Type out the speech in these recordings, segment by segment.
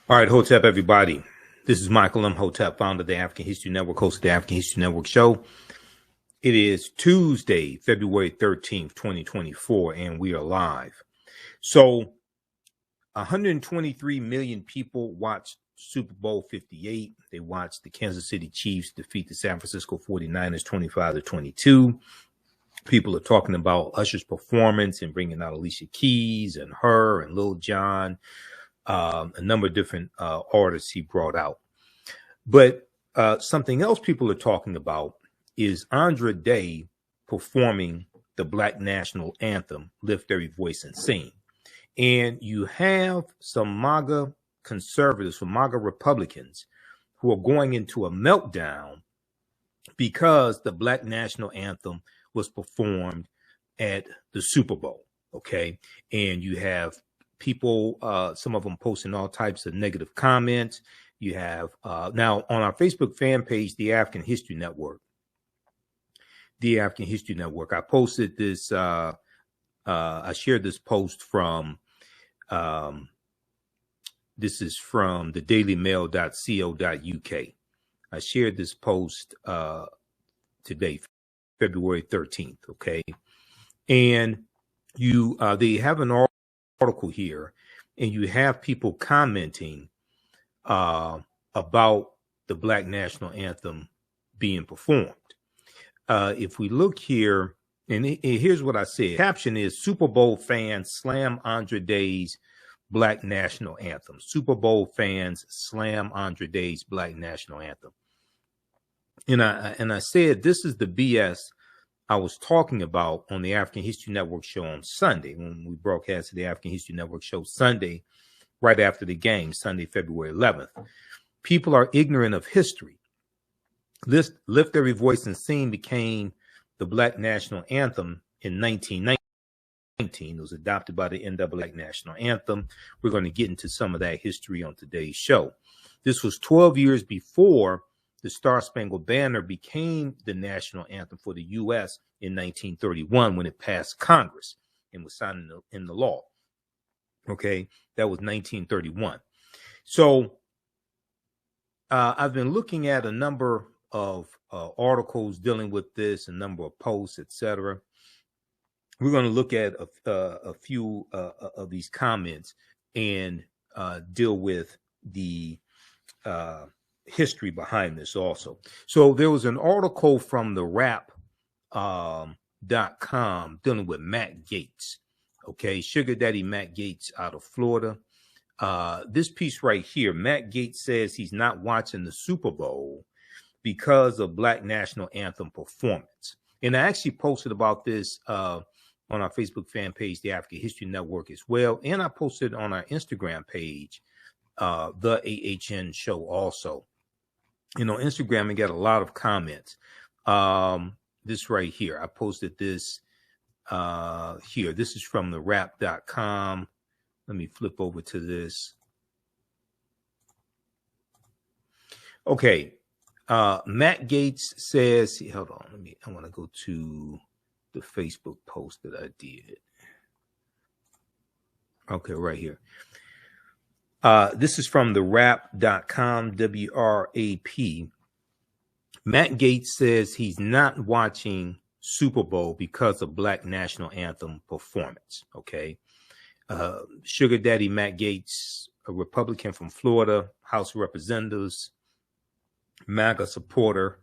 All right, Hotep, everybody. This is Michael Imhotep, founder of the African History Network, host of the African History Network show. It is Tuesday, February 13th, 2024, and we are live. So 123 million people watched Super Bowl 58. They watched the Kansas City Chiefs defeat the San Francisco 49ers 25-22. People are talking about Usher's performance and bringing out Alicia Keys and her and Lil Jon. A number of different artists he brought out. But something else people are talking about is Andra Day performing the Black National Anthem, Lift Every Voice and Sing. And you have some MAGA conservatives, some MAGA Republicans who are going into a meltdown because the Black National Anthem was performed at the Super Bowl, okay? And you have people, some of them posting all types of negative comments. You have now on our Facebook fan page, the African History Network. I posted this. I shared this post from. This is from the dailymail.co.uk. I shared this post today, February 13th. Okay, and you they have an article here, and you have people commenting about the Black National Anthem being performed. If we look here, and here's what I said. Caption is Super Bowl fans slam Andra Day's Black National Anthem. Super Bowl fans slam Andra Day's Black National Anthem. And I said this is the BS I was talking about on the African History Network show on Sunday, when we broadcasted the African History Network show Sunday, right after the game, Sunday, February 11th. People are ignorant of history. Lift Every Voice and Sing became the Black National Anthem in 1919. It was adopted by the NAACP National Anthem. We're going to get into some of that history on today's show. This was 12 years before the Star Spangled Banner became the national anthem for the U.S. in 1931 when it passed Congress and was signed in the law. Okay, that was 1931. So I've been looking at a number of articles dealing with this, a number of posts, etc. We're going to look at a few of these comments and deal with the history behind this also. So there was an article from the rap.com dealing with Matt Gaetz. Okay, Sugar Daddy Matt Gaetz out of Florida. This piece right here, Matt Gaetz says he's not watching the Super Bowl because of Black National Anthem performance. And I actually posted about this on our Facebook fan page, the African History Network as well. And I posted on our Instagram page, the AHN show also. You know, Instagram, and got a lot of comments. This right here, I posted this here. This is from the rap.com. Let me flip over to this. Okay. Matt Gaetz says, hold on, I want to go to the Facebook post that I did. Okay, right here. This is from the rap.com, WRAP. Matt Gaetz says he's not watching Super Bowl because of Black National Anthem performance. Okay. Sugar Daddy Matt Gaetz, a Republican from Florida, House of Representatives, MAGA supporter,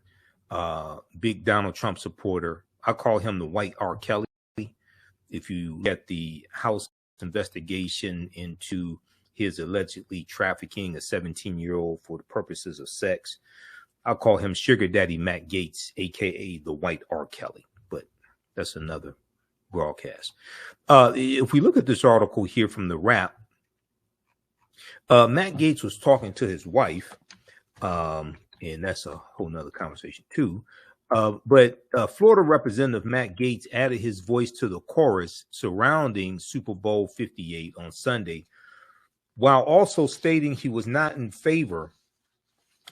big Donald Trump supporter. I call him the white R. Kelly. If you get the House investigation into his allegedly trafficking a 17-year-old for the purposes of sex, I'll call him Sugar Daddy Matt Gaetz, aka the white R. Kelly. But that's another broadcast. If we look at this article here from the Rap, Matt Gaetz was talking to his wife, and that's a whole nother conversation too. But Florida Representative Matt Gaetz added his voice to the chorus surrounding Super Bowl 58 on Sunday, while also stating he was not in favor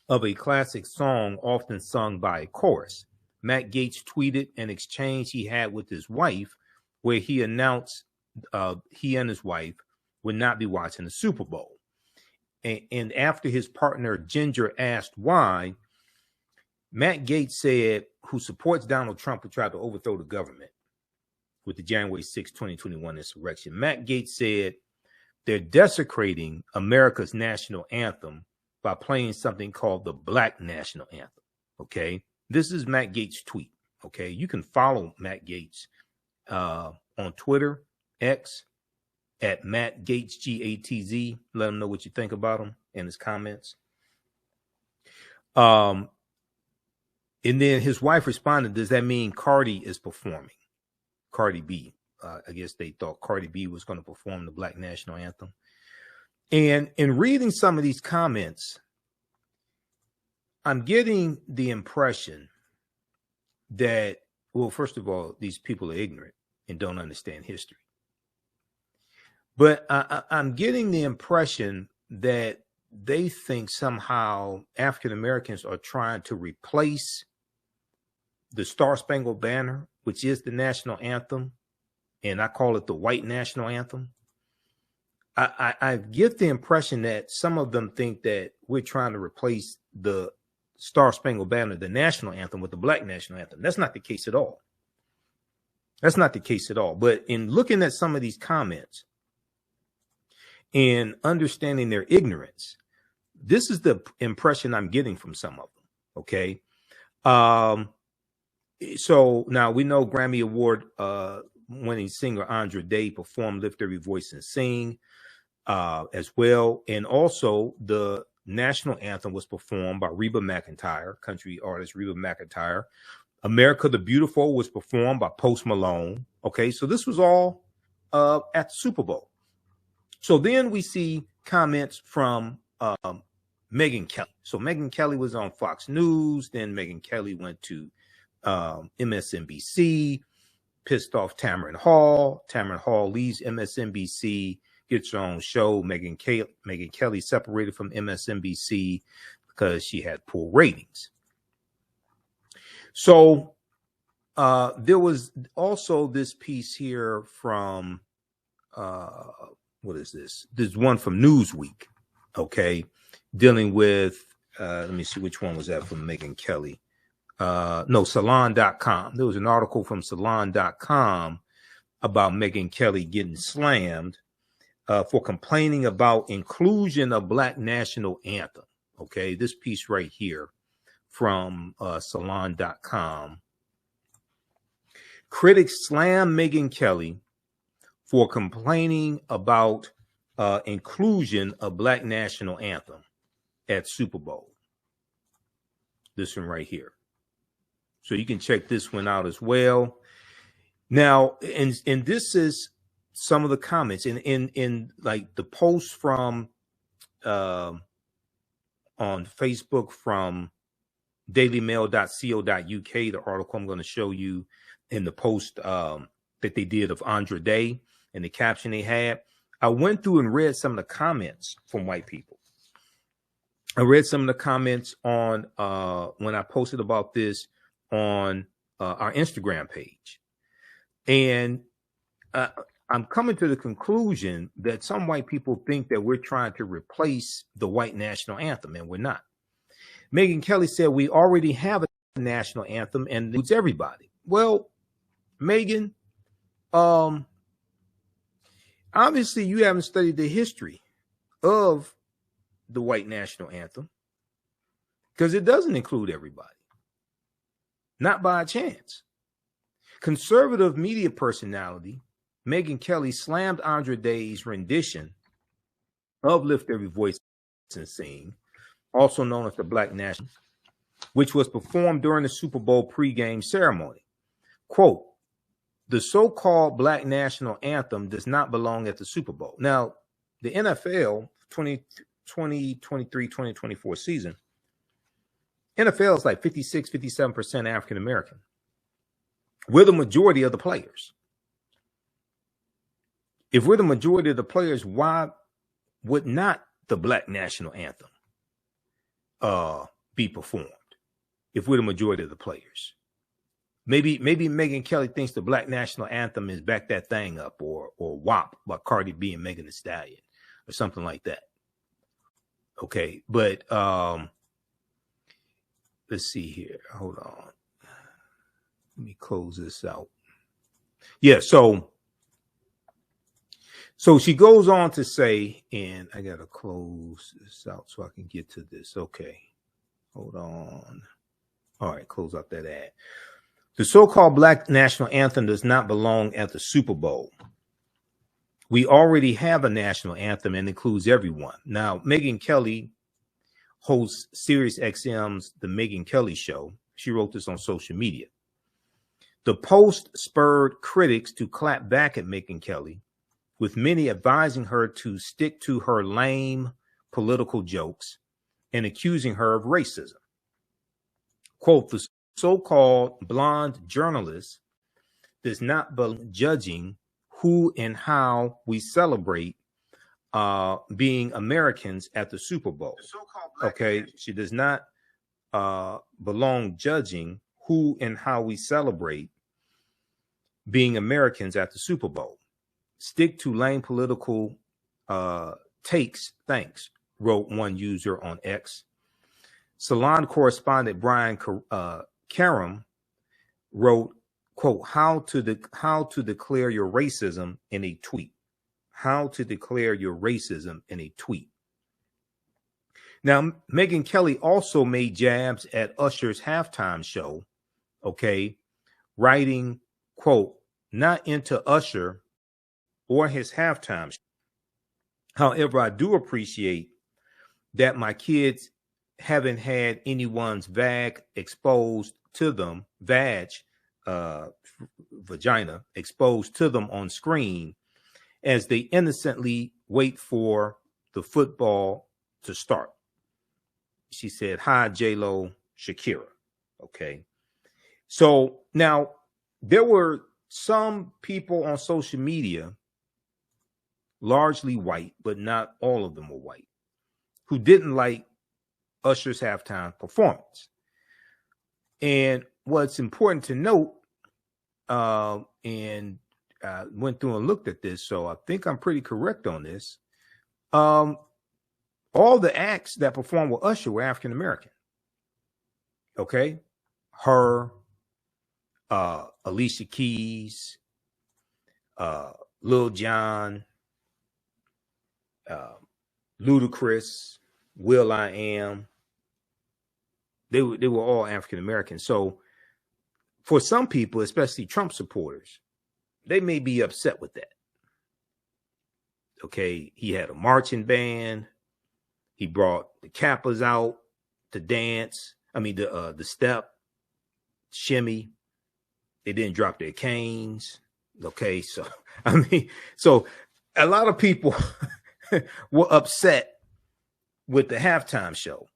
of a classic song often sung by a chorus. Matt Gaetz tweeted an exchange he had with his wife where he announced he and his wife would not be watching the Super Bowl. And after his partner Ginger asked why, Matt Gaetz said, who supports Donald Trump who tried to overthrow the government with the January 6, 2021 insurrection. Matt Gaetz said they're desecrating America's national anthem by playing something called the Black National Anthem. Okay. This is Matt Gaetz' tweet. Okay. You can follow Matt Gaetz on Twitter, X, at Matt Gaetz, GATZ. Let him know what you think about him in his comments. And then his wife responded, does that mean Cardi is performing? Cardi B. I guess they thought Cardi B was going to perform the Black National Anthem. And in reading some of these comments, I'm getting the impression that, well, first of all, these people are ignorant and don't understand history. But I'm getting the impression that they think somehow African Americans are trying to replace the Star Spangled Banner, which is the national anthem, and I call it the white national anthem. I get the impression that some of them think that we're trying to replace the Star Spangled Banner, the national anthem, with the Black national anthem. That's not the case at all. That's not the case at all. But in looking at some of these comments and understanding their ignorance, this is the impression I'm getting from some of them. Okay. So now we know Grammy Award winning singer Andra Day performed Lift Every Voice and Sing as well. And also the national anthem was performed by Reba McEntire, country artist Reba McEntire. America the Beautiful was performed by Post Malone. Okay, so this was all at the Super Bowl. So then we see comments from Megyn Kelly. So Megyn Kelly was on Fox News. Then Megyn Kelly went to MSNBC, pissed off Tamron Hall. Tamron Hall leaves MSNBC, gets her own show. Megyn Kelly separated from MSNBC because she had poor ratings. So there was also this piece here from what is this? There's one from Newsweek, okay, dealing with, let me see, which one was that from Megyn Kelly? No, Salon.com. There was an article from Salon.com about Megyn Kelly getting slammed for complaining about inclusion of Black National Anthem. Okay, this piece right here from Salon.com. Critics slam Megyn Kelly for complaining about inclusion of Black National Anthem at Super Bowl. This one right here. So you can check this one out as well. Now, and this is some of the comments in like the post from on Facebook from dailymail.co.uk, the article I'm going to show you in the post that they did of Andra Day and the caption they had. I went through and read some of the comments from white people. I read some of the comments on when I posted about this on our Instagram page. And I'm coming to the conclusion that some white people think that we're trying to replace the white national anthem, and we're not. Megyn Kelly said we already have a national anthem and it includes everybody. Well, Megyn, obviously you haven't studied the history of the white national anthem because it doesn't include everybody. Not by a chance. Conservative media personality Megyn Kelly slammed Andra Day's rendition of Lift Every Voice and Sing, also known as the Black National, which was performed during the Super Bowl pregame ceremony. Quote, the so-called Black National Anthem does not belong at the Super Bowl. Now, the NFL 2023-2024 season, NFL is like 56, 57% African-American. We're the majority of the players. If we're the majority of the players, why would not the Black National Anthem be performed if we're the majority of the players? Maybe Megyn Kelly thinks the Black National Anthem is Back That Thing Up or WAP by Cardi B and Megan Thee Stallion or something like that. Okay, but let's see here. Hold on. Let me close this out. Yeah, so she goes on to say, and I gotta close this out so I can get to this. Okay, hold on. All right, close out that ad. The so-called Black national anthem does not belong at the Super Bowl. We already have a national anthem and includes everyone. Now, Megyn Kelly hosts Sirius XM's The Megyn Kelly Show. She wrote this on social media. The post spurred critics to clap back at Megyn Kelly, with many advising her to stick to her lame political jokes and accusing her of racism. Quote, the so-called blonde journalist does not belong judging who and how we celebrate being Americans at the Super Bowl. Okay, she does not belong judging who and how we celebrate being Americans at the Super Bowl. Stick to lame political takes, thanks, wrote one user on X. Salon correspondent Brian Karam wrote, quote, how to declare your racism in a tweet. How to declare your racism in a tweet. Now, Megyn Kelly also made jabs at Usher's halftime show, okay, writing, quote, not into Usher or his halftime show. However, I do appreciate that my kids haven't had anyone's vagina exposed to them on screen as they innocently wait for the football to start. She said, hi, J-Lo, Shakira. Okay. So now there were some people on social media, largely white, but not all of them were white, who didn't like Usher's halftime performance. And what's important to note, and I went through and looked at this, so I think I'm pretty correct on this. All the acts that performed with Usher were African American. Okay, her, Alicia Keys, Lil Jon, Ludacris, Will I Am. They were all African American. So for some people, especially Trump supporters, they may be upset with that. Okay, he had a marching band. He brought the Kappas out to dance. I mean, the step, shimmy. They didn't drop their canes. Okay, so I mean, so a lot of people were upset with the halftime show.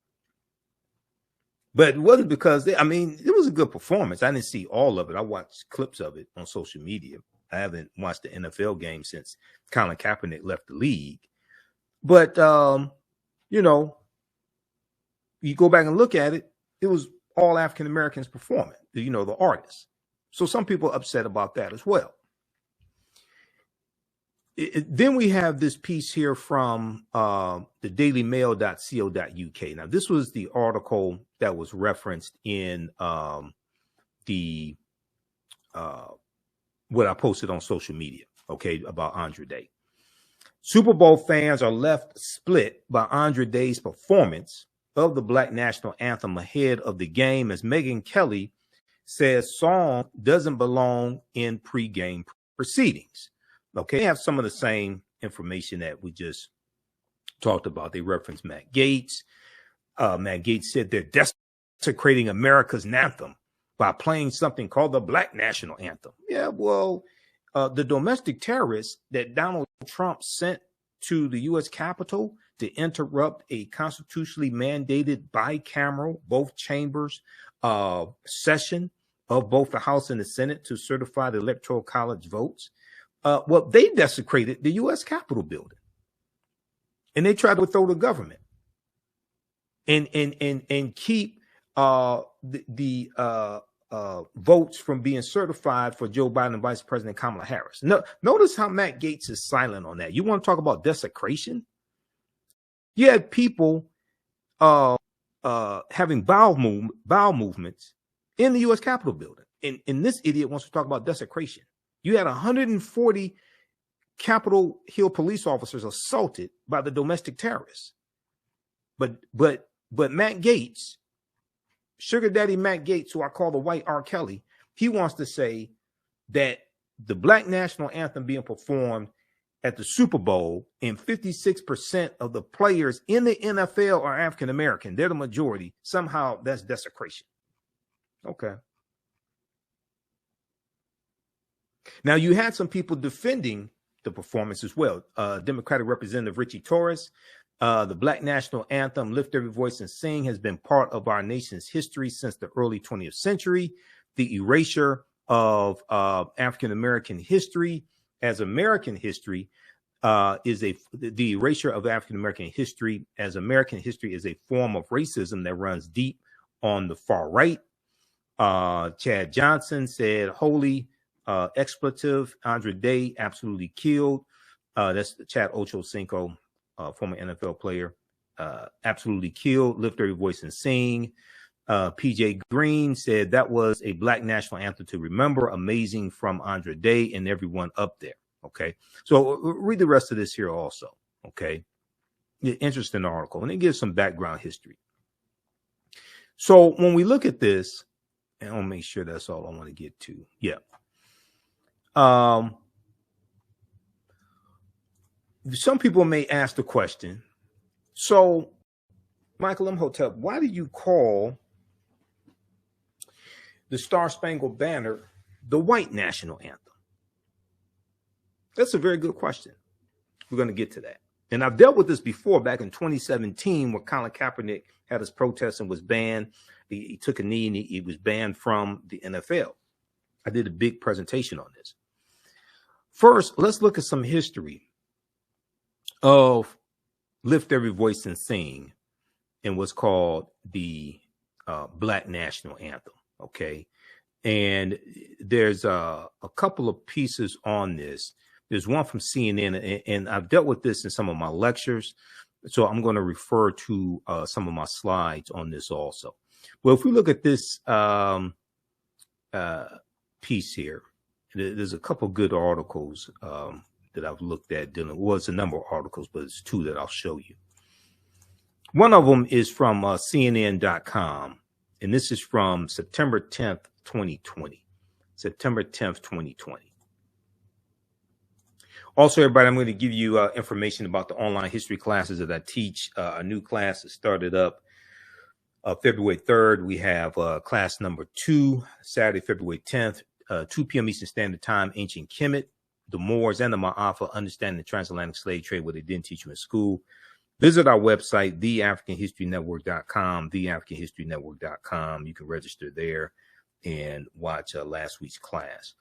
But it wasn't because it was a good performance. I didn't see all of it. I watched clips of it on social media. I haven't watched the NFL game since Colin Kaepernick left the league. But, you go back and look at it, it was all African Americans performing, the artists. So some people are upset about that as well. Then we have this piece here from the dailymail.co.uk. Now, this was the article that was referenced in what I posted on social media, okay, about Andre Day. Super Bowl fans are left split by Andre Day's performance of the Black national anthem ahead of the game, as Megyn Kelly says song doesn't belong in pregame proceedings. Okay, they have some of the same information that we just talked about. They referenced Matt Gaetz. Matt Gaetz said they're desecrating America's anthem by playing something called the Black national anthem. Yeah, well, the domestic terrorists that Donald Trump sent to the U.S. Capitol to interrupt a constitutionally mandated bicameral, both chambers session of both the House and the Senate to certify the Electoral College votes. Well, they desecrated the U.S. Capitol building, and they tried to throw the government and keep the votes from being certified for Joe Biden and Vice President Kamala Harris. No, notice how Matt Gaetz is silent on that. You want to talk about desecration? You had people having bowel movements in the U.S. Capitol building. And this idiot wants to talk about desecration. You had 140 Capitol Hill police officers assaulted by the domestic terrorists. But Matt Gaetz, Sugar Daddy Matt Gaetz, who I call the white R. Kelly, he wants to say that the Black national anthem being performed at the Super Bowl and 56% of the players in the NFL are African American, they're the majority, somehow that's desecration. Okay. Now, you had some people defending the performance as well. Democratic Representative Richie Torres, the Black national anthem, Lift Every Voice and Sing, has been part of our nation's history since the early 20th century. The erasure of African-American history as American history the erasure of African-American history as American history is a form of racism that runs deep on the far right. Chad Johnson said, holy expletive, Andre Day absolutely killed. That's Chad Ochocinco, former NFL player, absolutely killed. Lift Every Voice and Sing. PJ Green said that was a Black national anthem to remember. Amazing from Andre Day and everyone up there. Okay, so read the rest of this here also. Okay, interesting article, and it gives some background history. So when we look at this, and I'll make sure that's all I want to get to. Yeah. Some people may ask the question, so Michael Imhotep, why do you call the Star Spangled Banner the white national anthem? That's a very good question. We're going to get to that. And I've dealt with this before back in 2017 where Colin Kaepernick had his protest and was banned. He took a knee and he was banned from the NFL. I did a big presentation on this. First, let's look at some history of Lift Every Voice and Sing and what's called the Black National Anthem. Okay. And there's a couple of pieces on this. There's one from CNN, and I've dealt with this in some of my lectures. So I'm going to refer to some of my slides on this also. Well, if we look at this piece here, there's a couple good articles that I've looked at. Well, it's a number of articles, but it's two that I'll show you. One of them is from CNN.com, and this is from September 10th, 2020. September 10th, 2020. Also, everybody, I'm going to give you information about the online history classes that I teach. A new class that started up February 3rd. We have class number 2, Saturday, February 10th, 2 p.m. Eastern Standard Time, Ancient Kemet, the Moors, and the Ma'afa, Understanding the Transatlantic Slave Trade, what they didn't teach you in school. Visit our website, theafricanhistorynetwork.com, theafricanhistorynetwork.com. You can register there and watch last week's class.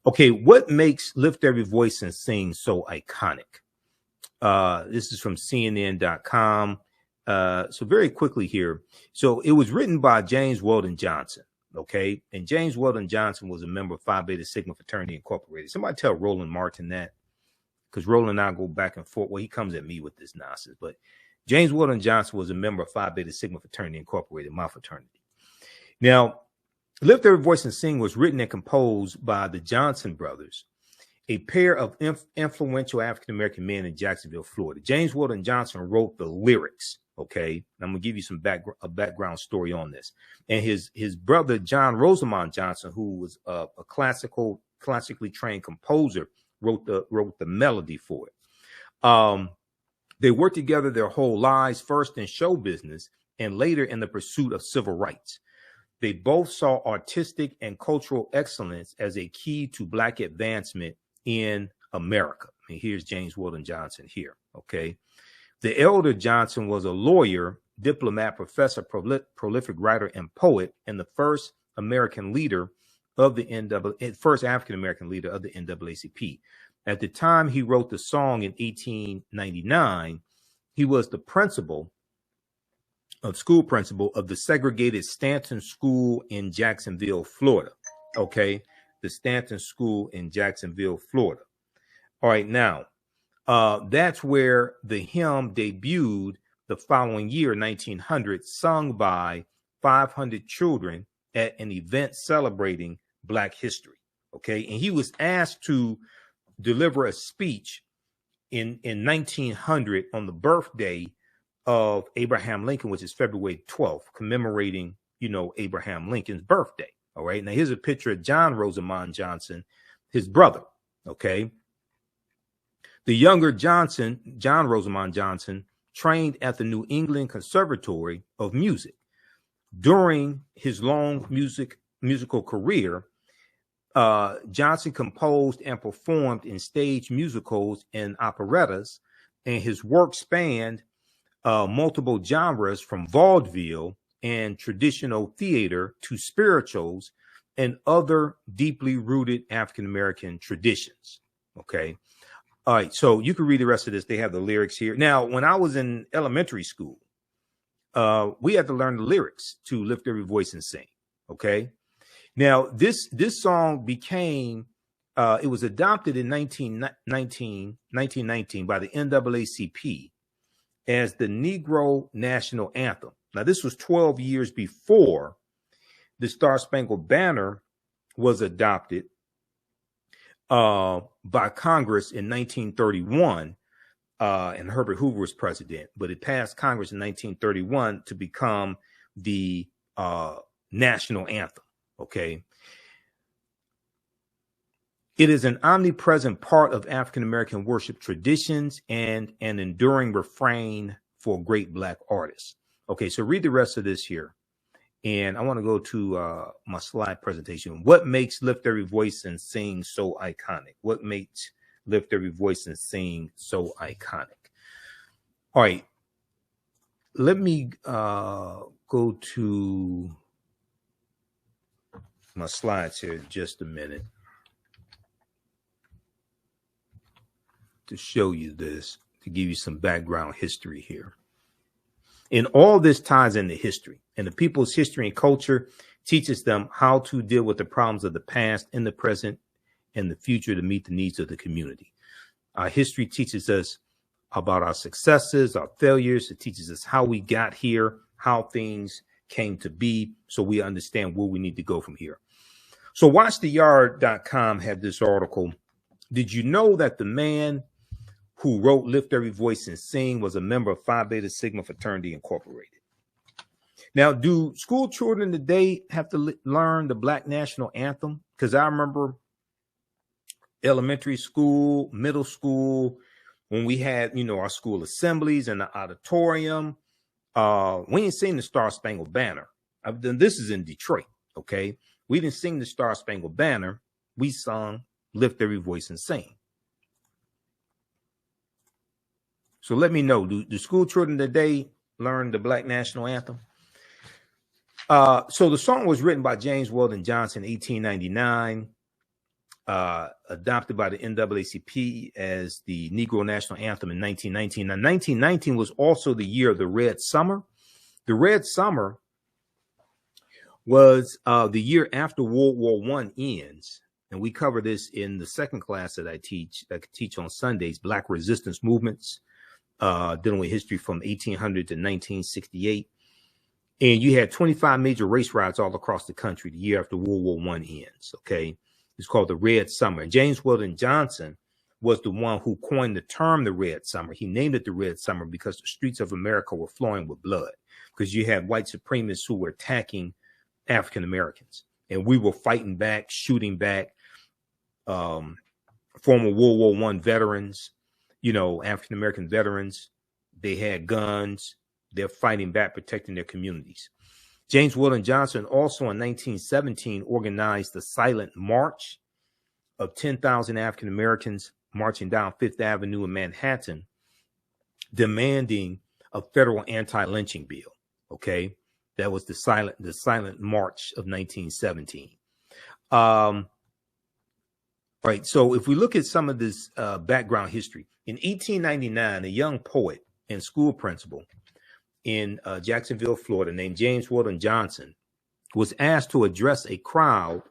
Okay, what makes Lift Every Voice and Sing so iconic? This is from CNN.com. So very quickly here. So it was written by James Weldon Johnson, okay? And James Weldon Johnson was a member of Phi Beta Sigma Fraternity Incorporated. Somebody tell Roland Martin that, because Roland and I go back and forth. Well, he comes at me with this nonsense, but James Weldon Johnson was a member of Phi Beta Sigma Fraternity Incorporated, my fraternity. Now, Lift Every Voice and Sing was written and composed by the Johnson brothers, a pair of influential African-American men in Jacksonville, Florida. James Weldon Johnson wrote the lyrics, okay? I'm going to give you some background story on this. And his brother, John Rosamond Johnson, who was a classically trained composer, wrote the melody for it. They worked together their whole lives, first in show business and later in the pursuit of civil rights. They both saw artistic and cultural excellence as a key to Black advancement in America. And here's James Weldon Johnson here, okay? The elder Johnson was a lawyer, diplomat, professor, prolific writer, and poet, and the first American leader of the first African-American leader of the NAACP. At the time he wrote the song in 1899, he was the school principal of the segregated Stanton School in Jacksonville, Florida. Okay, the Stanton School in Jacksonville, Florida. All right, now that's where the hymn debuted the following year, 1900, sung by 500 children at an event celebrating Black history. Okay. And he was asked to deliver a speech in 1900 on the birthday of Abraham Lincoln, which is February 12th, commemorating, Abraham Lincoln's birthday. All right. Now here's a picture of John Rosamond Johnson, his brother. Okay. The younger John Rosamond Johnson, trained at the New England Conservatory of Music. During his long musical career, Johnson composed and performed in stage musicals and operettas, and his work spanned multiple genres from vaudeville and traditional theater to spirituals and other deeply rooted African-American traditions. Okay. All right. So you can read the rest of this. They have the lyrics here. Now, when I was in elementary school, we had to learn the lyrics to Lift Every Voice and Sing. Okay. Now, this song became, it was adopted in 1919 by the NAACP as the Negro National Anthem. Now, this was 12 years before the Star Spangled Banner was adopted by Congress in 1931, and Herbert Hoover was president, but it passed Congress in 1931 to become the national anthem. Okay. It is an omnipresent part of African-American worship traditions and an enduring refrain for great Black artists. Okay, so read the rest of this here. And I want to go to my slide presentation. What makes Lift Every Voice and Sing so iconic? What makes Lift Every Voice and Sing so iconic? All right. Let me go to my slides here in just a minute to show you this, to give you some background history here. And all this ties into history, and the people's history and culture teaches them how to deal with the problems of the past, in the present, and the future to meet the needs of the community. Our history teaches us about our successes, our failures. It teaches us how we got here, how things came to be, so we understand where we need to go from here. So WatchTheYard.com had this article. Did you know that the man who wrote Lift Every Voice and Sing was a member of Phi Beta Sigma Fraternity Incorporated? Now, do school children today have to learn the Black National Anthem? Because I remember elementary school, middle school, when we had, our school assemblies in the auditorium, we didn't sing the Star Spangled Banner. This is in Detroit, okay? We didn't sing the Star Spangled Banner. We sung Lift Every Voice and Sing. So let me know, do school children today learn the Black National Anthem? So the song was written by James Weldon Johnson in 1899, adopted by the NAACP as the Negro National Anthem in 1919. Now, 1919 was also the year of the Red Summer. The Red Summer was the year after World War I ends. And we cover this in the second class that I teach on Sundays, Black Resistance Movements, dealing with history from 1800 to 1968. And you had 25 major race riots all across the country the year after World War I ends. Okay. It's called the Red Summer. And James Weldon Johnson was the one who coined the term the Red Summer. He named it the Red Summer because the streets of America were flowing with blood, because you had white supremacists who were attacking African Americans, and we were fighting back, shooting back. Former World War I veterans, African American veterans, they had guns. They're fighting back, protecting their communities. James Weldon Johnson also in 1917 organized the Silent March of 10,000 African Americans marching down Fifth Avenue in Manhattan, demanding a federal anti-lynching bill. Okay. That was the Silent March of 1917. Right. So if we look at some of this background history, in 1899, a young poet and school principal in Jacksonville, Florida, named James Weldon Johnson, was asked to address a crowd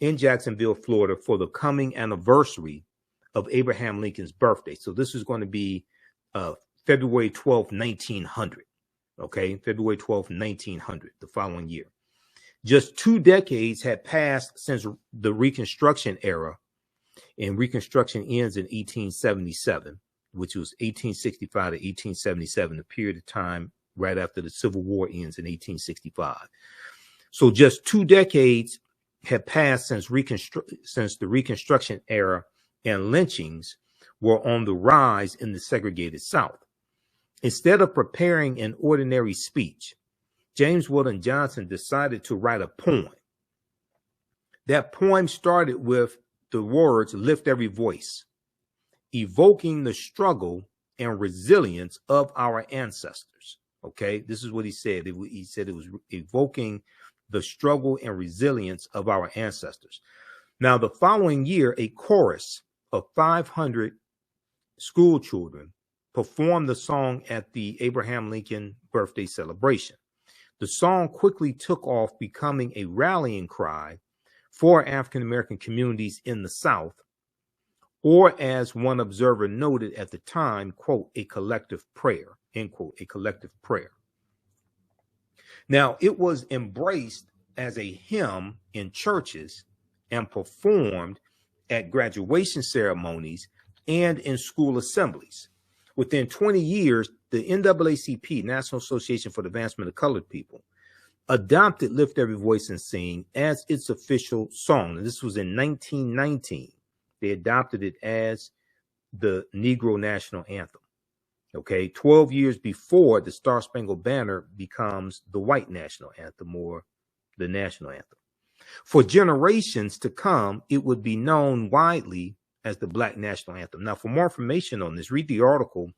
in Jacksonville, Florida, for the coming anniversary of Abraham Lincoln's birthday. So this is going to be February 12th, 1900. Okay, February 12th, 1900, the following year. Just 2 decades had passed since the Reconstruction era, and Reconstruction ends in 1877, which was 1865 to 1877, the period of time right after the Civil War ends in 1865. So just 2 decades had passed since the Reconstruction era, and lynchings were on the rise in the segregated South. Instead of preparing an ordinary speech, James Weldon Johnson decided to write a poem. That poem started with the words, "Lift every voice," evoking the struggle and resilience of our ancestors. Okay, this is what he said. He said it was evoking the struggle and resilience of our ancestors. Now, the following year, a chorus of 500 school children performed the song at the Abraham Lincoln birthday celebration. The song quickly took off, becoming a rallying cry for African-American communities in the South, or as one observer noted at the time, quote, a collective prayer, end quote, a collective prayer. Now, it was embraced as a hymn in churches and performed at graduation ceremonies and in school assemblies. Within 20 years, the NAACP, National Association for the Advancement of Colored People, adopted Lift Every Voice and Sing as its official song. And this was in 1919. They adopted it as the Negro National Anthem. Okay, 12 years before the Star Spangled Banner becomes the white national anthem, or the national anthem. For generations to come, it would be known widely as the Black National Anthem. Now, for more information on this, read the article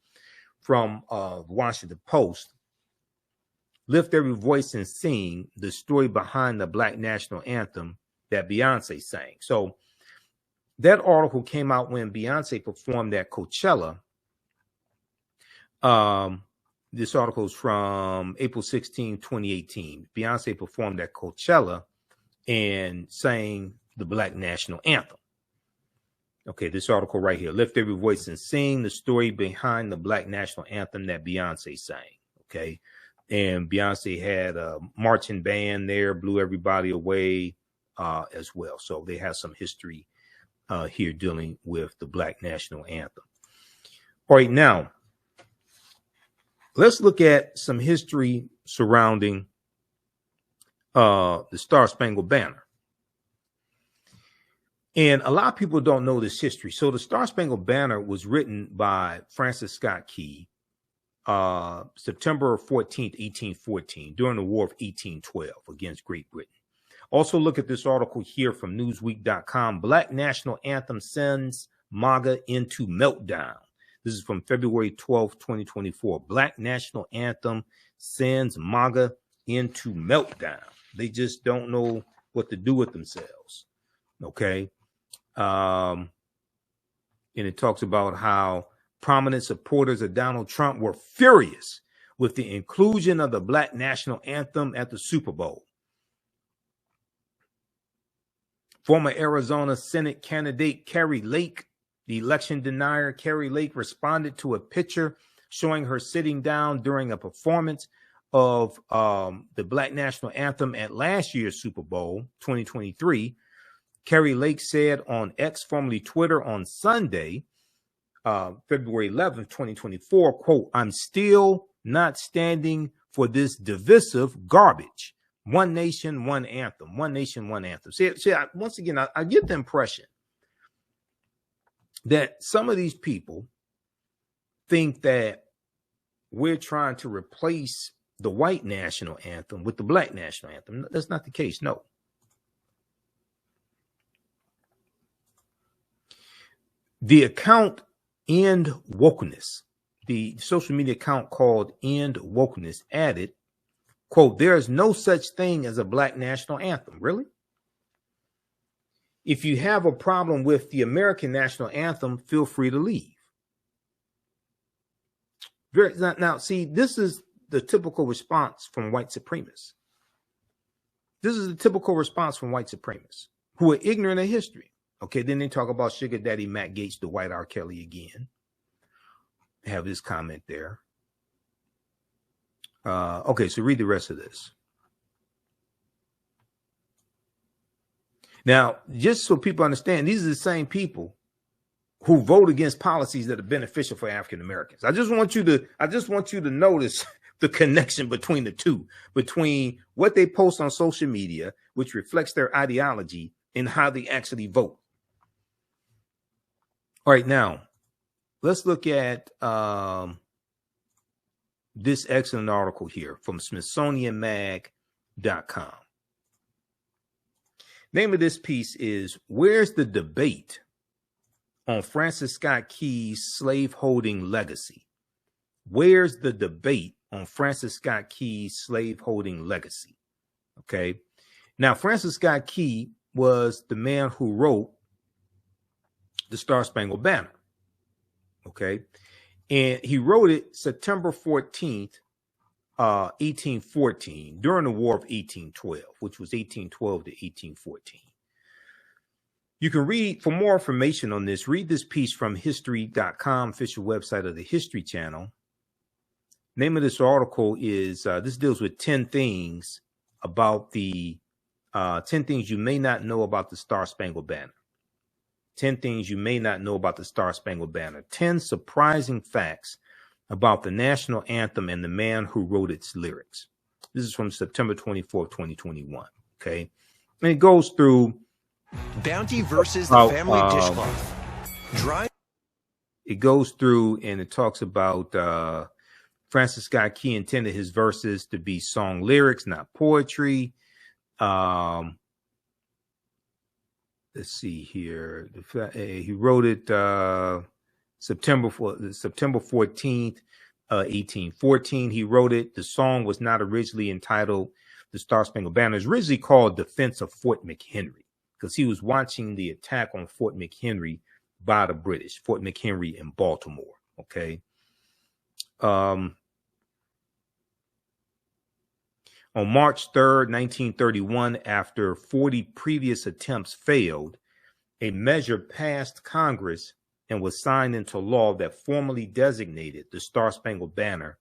from the Washington Post, Lift Every Voice and Sing, the story behind the Black National Anthem that Beyonce sang. So that article came out when Beyonce performed at Coachella. This article is from April 16, 2018. Beyonce performed at Coachella and sang the Black National Anthem. Okay, this article right here, Lift Every Voice and Sing, the story behind the Black National Anthem that Beyonce sang. Okay, and Beyonce had a marching band there, blew everybody away as well. So they have some history here dealing with the Black National Anthem. All right, now, let's look at some history surrounding the Star Spangled Banner. And a lot of people don't know this history. So the Star Spangled Banner was written by Francis Scott Key, September 14th, 1814, during the War of 1812 against Great Britain. Also look at this article here from Newsweek.com. Black National Anthem sends MAGA into meltdown. This is from February 12th, 2024. Black National Anthem sends MAGA into meltdown. They just don't know what to do with themselves. Okay. And it talks about how prominent supporters of Donald Trump were furious with the inclusion of the Black National Anthem at the Super Bowl. Former Arizona Senate candidate Carrie Lake, the election denier Carrie Lake, responded to a picture showing her sitting down during a performance of the Black National Anthem at last year's Super Bowl 2023. Carrie Lake said on X, formerly Twitter, on Sunday, February 11th, 2024, quote, "I'm still not standing for this divisive garbage. One nation, one anthem. One nation, one anthem." Once again, I get the impression that some of these people think that we're trying to replace the white national anthem with the Black national anthem. That's not the case. No. The account End Wokeness, the social media account called End Wokeness, added, quote, "There is no such thing as a Black national anthem." Really? If you have a problem with the American national anthem, feel free to leave. Now, see, this is the typical response from white supremacists. This is the typical response from white supremacists who are ignorant of history. Okay, then they talk about Sugar Daddy Matt Gaetz, the white R. Kelly again. have his comment there. Okay, so read the rest of this. Now, just so people understand, these are the same people who vote against policies that are beneficial for African Americans. I just want you to notice the connection between the two, between what they post on social media, which reflects their ideology, and how they actually vote. All right, now let's look at this excellent article here from SmithsonianMag.com. Name of this piece is "Where's the Debate on Francis Scott Key's Slaveholding Legacy?" Where's the debate on Francis Scott Key's slaveholding legacy? Okay. Now, Francis Scott Key was the man who wrote the Star-Spangled Banner. Okay. And he wrote it September 14th, 1814, during the War of 1812, which was 1812 to 1814. You can read, for more information on this, read this piece from history.com, official website of the History Channel. Name of this article is, this deals with 10 things about the, 10 things you may not know about the Star-Spangled Banner. 10 things you may not know about the Star-Spangled Banner. 10 surprising facts about the national anthem and the man who wrote its lyrics. This is from September 24th, 2021. Okay. And it goes through Bounty versus the family dishcloth. It goes through and it talks about Francis Scott Key intended his verses to be song lyrics, not poetry. Let's see here. He wrote it September 14th, 1814. He wrote it. The song was not originally entitled "The Star-Spangled Banner." It's originally called "Defense of Fort McHenry," because he was watching the attack on Fort McHenry by the British, Fort McHenry in Baltimore. Okay. On March 3rd, 1931, after 40 previous attempts failed, a measure passed Congress and was signed into law that formally designated the Star-Spangled Banner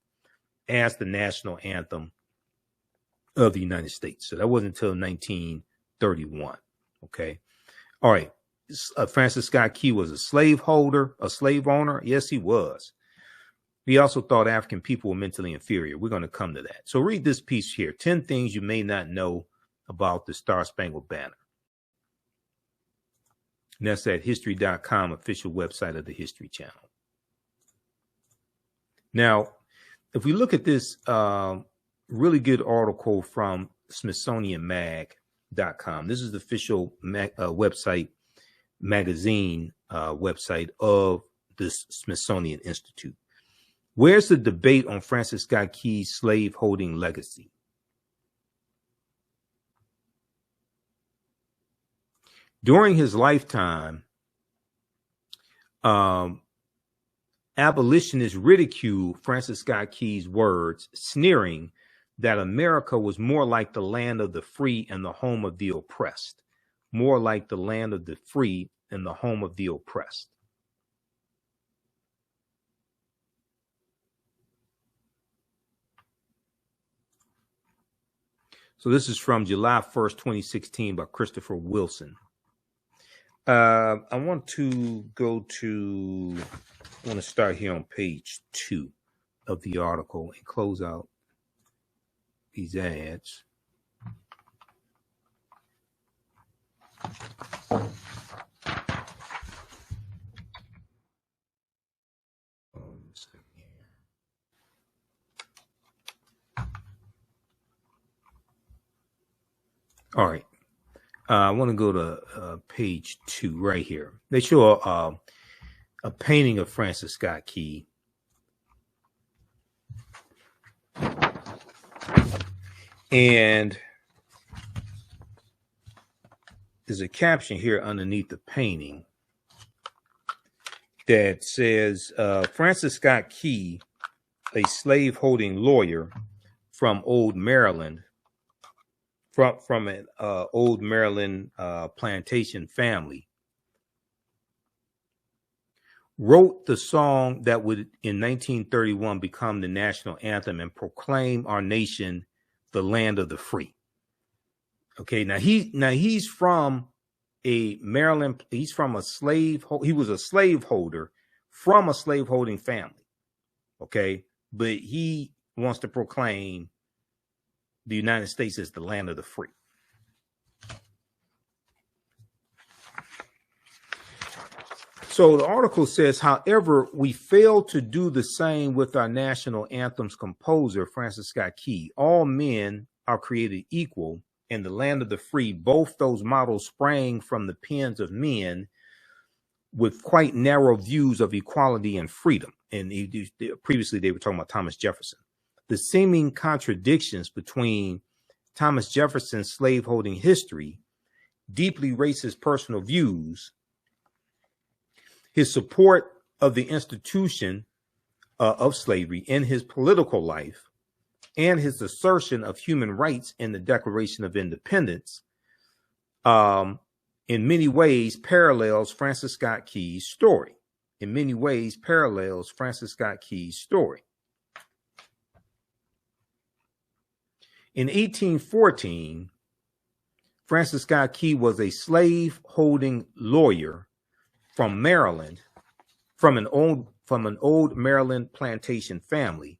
as the national anthem of the United States. So that wasn't until 1931. Okay. All right. Francis Scott Key was a slave owner. Yes, he was. He also thought African people were mentally inferior. We're going to come to that. So read this piece here. 10 things you may not know about the Star-Spangled Banner. And that's at history.com, official website of the History Channel. Now, if we look at this really good article from SmithsonianMag.com, this is the official magazine website of the Smithsonian Institute. Where's the debate on Francis Scott Key's slaveholding legacy? During his lifetime, abolitionists ridiculed Francis Scott Key's words, sneering that America was more like the land of the free and the home of the oppressed. More like the land of the free and the home of the oppressed. So this is from July 1st, 2016 by Christopher Wilson. I want to start here on page 2 of the article and close out these ads. All right. I want to go to page 2 right here. They show a painting of Francis Scott Key. And there's a caption here underneath the painting that says, Francis Scott Key, a slave-holding lawyer from Old Maryland, from an Old Maryland plantation family, wrote the song that would in 1931 become the national anthem and proclaim our nation the land of the free. Okay, now he's from a Maryland, he's from a he was a slaveholder from a slaveholding family. Okay, but he wants to proclaim the United States as the land of the free. So the article says, however, we failed to do the same with our national anthem's composer, Francis Scott Key. All men are created equal, and the land of the free. Both those models sprang from the pens of men with quite narrow views of equality and freedom. And previously they were talking about Thomas Jefferson. The seeming contradictions between Thomas Jefferson's slaveholding history, deeply racist personal views, his support of the institution of slavery in his political life, and his assertion of human rights in the Declaration of Independence, in many ways parallels Francis Scott Key's story. In many ways parallels Francis Scott Key's story. In 1814, Francis Scott Key was a slave-holding lawyer from Maryland, from an old Maryland plantation family,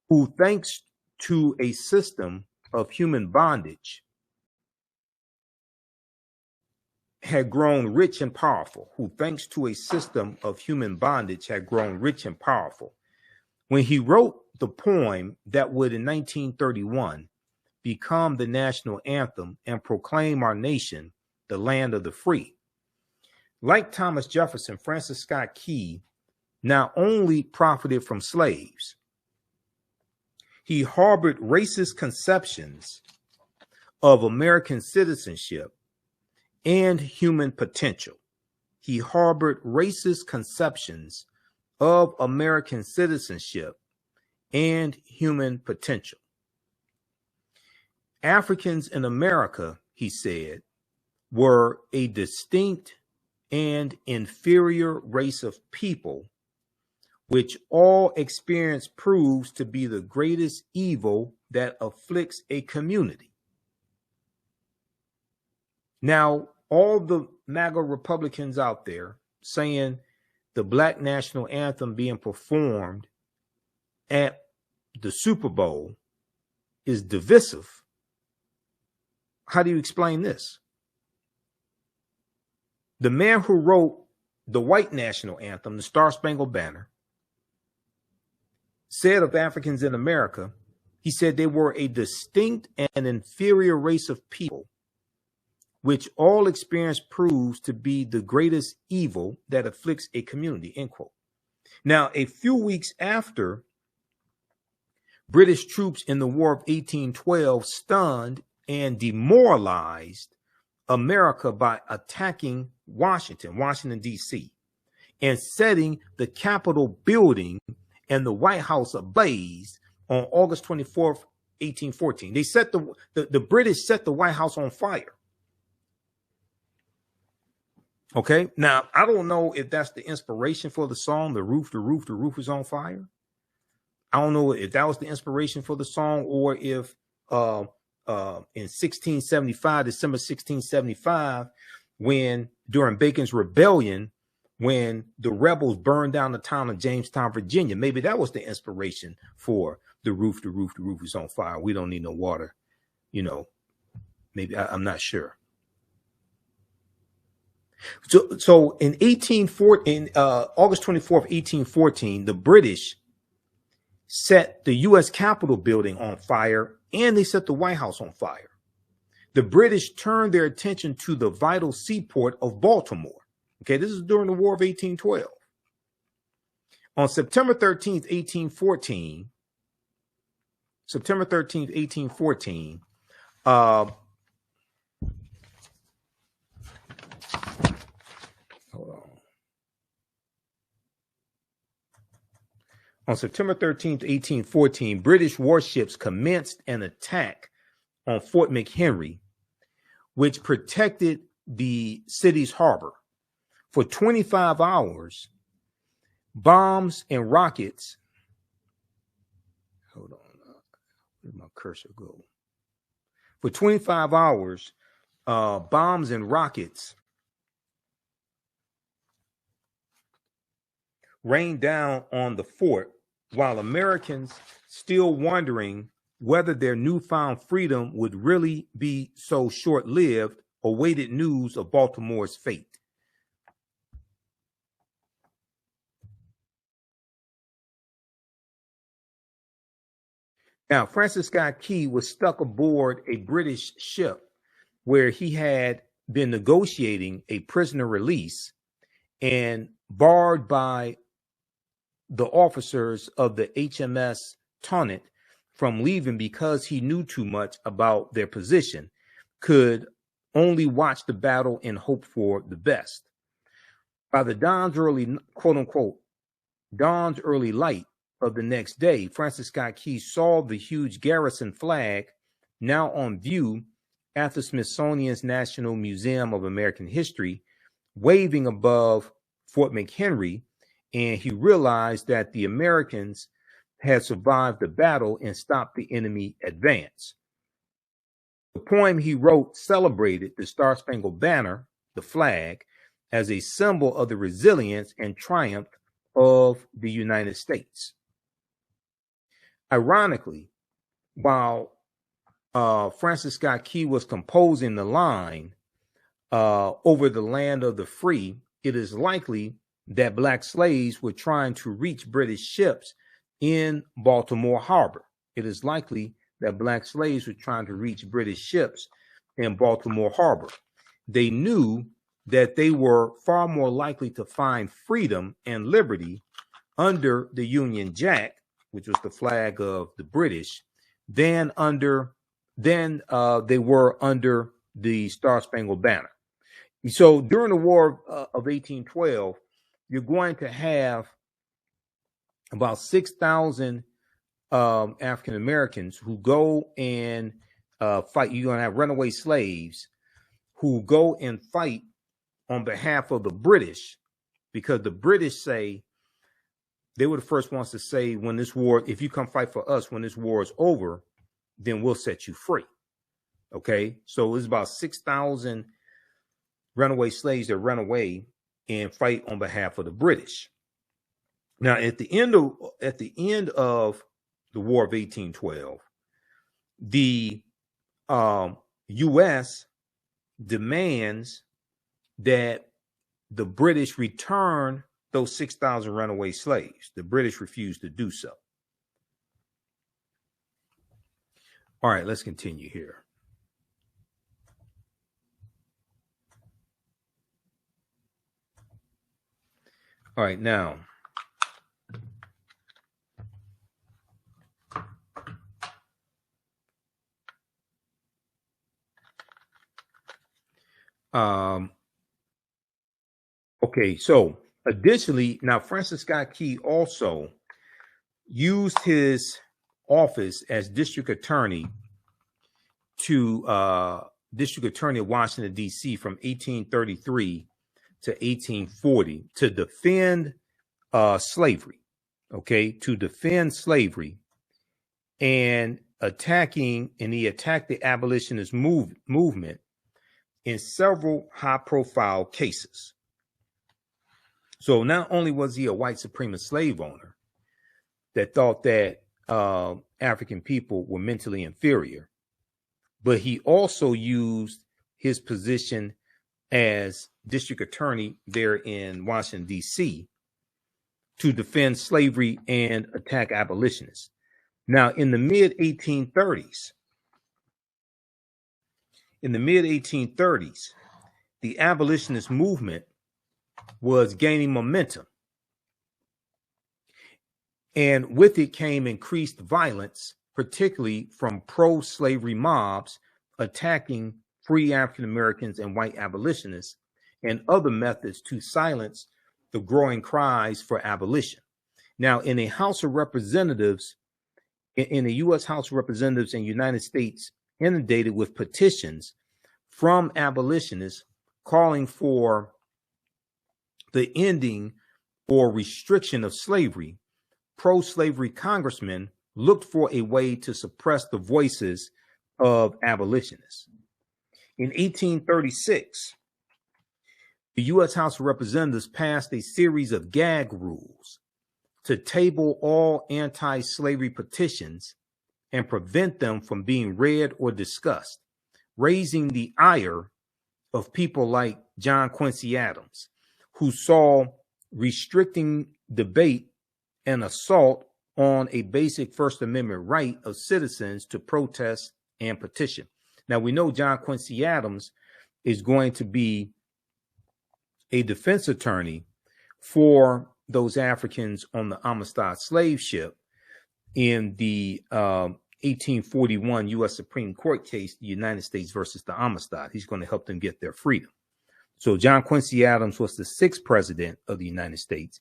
who, thanks to a system of human bondage, had grown rich and powerful. Who, thanks to a system of human bondage, had grown rich and powerful. When he wrote the poem that would, in 1931, become the national anthem and proclaim our nation the land of the free. Like Thomas Jefferson, Francis Scott Key not only profited from slaves, he harbored racist conceptions of American citizenship and human potential. He harbored racist conceptions of American citizenship and human potential. Africans in America, he said, were a distinct and inferior race of people, which all experience proves to be the greatest evil that afflicts a community. Now, all the MAGA Republicans out there saying the Black national anthem being performed at the Super Bowl is divisive. How do you explain this? The man who wrote the white national anthem, the Star Spangled Banner, said of Africans in America, he said they were a distinct and inferior race of people, which all experience proves to be the greatest evil that afflicts a community, end quote. Now, a few weeks after British troops in the War of 1812 stunned and demoralized America by attacking Washington, D.C., and setting the Capitol building and the White House ablaze on August 24th, 1814. They set the British set the White House on fire. Okay, now I don't know if that's the inspiration for the song, the roof is on fire. I don't know if that was the inspiration for the song, or if in 1675, December 1675, when during Bacon's Rebellion, when the rebels burned down the town of Jamestown, Virginia, maybe that was the inspiration for the roof is on fire. We don't need no water. You know, maybe I'm not sure. So in August 24th, 1814, the British set the U.S. Capitol building on fire, and they set the White House on fire. The British turned their attention to the vital seaport of Baltimore. Okay, this is during the War of 1812. On September 13th, 1814, hold on. On September 13th, 1814, British warships commenced an attack on Fort McHenry, which protected the city's harbor. For 25 hours, bombs and rockets. Hold on. Where did my cursor go? For 25 hours, bombs and rockets rained down on the fort, while Americans, still wondering whether their newfound freedom would really be so short-lived, awaited news of Baltimore's fate. Now, Francis Scott Key was stuck aboard a British ship where he had been negotiating a prisoner release and barred by the officers of the HMS Tonnant from leaving because he knew too much about their position, could only watch the battle and hope for the best. By the dawn's early, quote unquote, dawn's early light of the next day, Francis Scott Key saw the huge garrison flag now on view at the Smithsonian's National Museum of American History, waving above Fort McHenry, and he realized that the Americans had survived the battle and stopped the enemy advance. The poem he wrote celebrated the Star-Spangled Banner, the flag, as a symbol of the resilience and triumph of the United States. Ironically, while Francis Scott Key was composing the line over the land of the free, it is likely that black slaves were trying to reach British ships in Baltimore Harbor. It is likely that black slaves were trying to reach British ships in Baltimore Harbor. They knew that they were far more likely to find freedom and liberty under the Union Jack, which was the flag of the British, than they were under the Star-Spangled Banner. So during the War of 1812, you're going to have about 6,000 African Americans who go and fight. You're going to have runaway slaves who go and fight on behalf of the British, because the British say, they were the first ones to say, when this war, if you come fight for us, when this war is over, then we'll set you free. Okay, so it's about 6,000 runaway slaves that run away and fight on behalf of the British. Now, at the end of the War of 1812, the U.S. demands that the British return those 6,000 runaway slaves. The British refused to do so. All right, let's continue here. All right, now, okay, so additionally, now Francis Scott Key also used his office as district attorney of Washington, D.C. from 1833 to 1840 to defend slavery, okay, to defend slavery, and he attacked the abolitionist movement in several high-profile cases. So not only was he a white supremacist slave owner that thought that African people were mentally inferior, but he also used his position as district attorney there in Washington, D.C. to defend slavery and attack abolitionists. Now, in the mid-1830s, the abolitionist movement was gaining momentum. And with it came increased violence, particularly from pro-slavery mobs attacking free African Americans and white abolitionists, and other methods to silence the growing cries for abolition. Now, in a House of Representatives, in the U.S. House of Representatives in the United States, inundated with petitions from abolitionists calling for the ending or restriction of slavery, pro-slavery congressmen looked for a way to suppress the voices of abolitionists. In 1836, the U.S. House of Representatives passed a series of gag rules to table all anti-slavery petitions and prevent them from being read or discussed, raising the ire of people like John Quincy Adams, who saw restricting debate an assault on a basic First Amendment right of citizens to protest and petition. Now, we know John Quincy Adams is going to be a defense attorney for those Africans on the Amistad slave ship in the 1841 U.S. Supreme Court case, the United States versus the Amistad. He's going to help them get their freedom. So John Quincy Adams was the 6th president of the United States.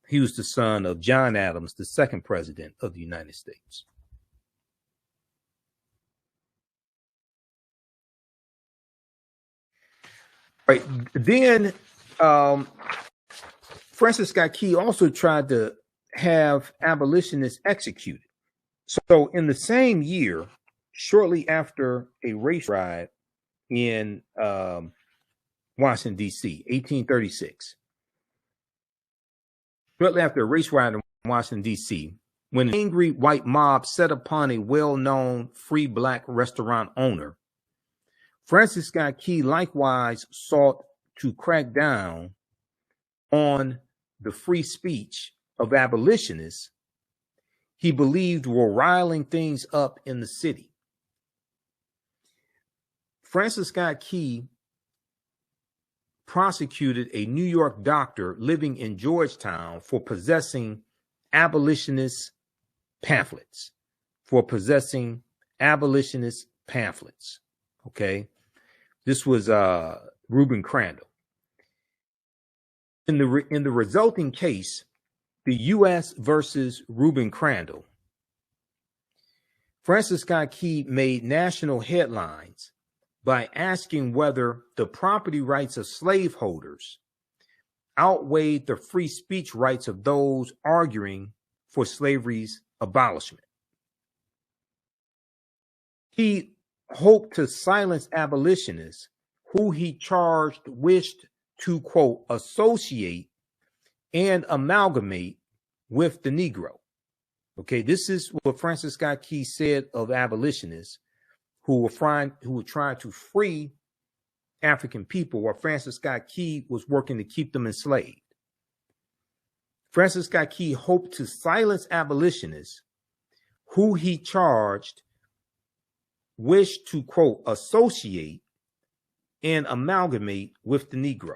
He was the son of John Adams, the 2nd president of the United States. Right. Then Francis Scott Key also tried to have abolitionists executed. So in the same year, shortly after a race riot in Washington, D.C., 1836, shortly after a race riot in Washington, D.C., when an angry white mob set upon a well-known free black restaurant owner, Francis Scott Key likewise sought to crack down on the free speech of abolitionists he believed were riling things up in the city. Francis Scott Key prosecuted a New York doctor living in Georgetown for possessing abolitionist pamphlets, Okay. This was Reuben Crandall. In the resulting case, the U.S. versus Reuben Crandall, Francis Scott Key made national headlines by asking whether the property rights of slaveholders outweighed the free speech rights of those arguing for slavery's abolishment. He hoped to silence abolitionists who he charged wished to, quote, associate and amalgamate with the Negro. Okay, this is what Francis Scott Key said of abolitionists who were trying to free African people, while Francis Scott Key was working to keep them enslaved. Francis Scott Key hoped to silence abolitionists who he charged wished to, quote, associate and amalgamate with the Negro.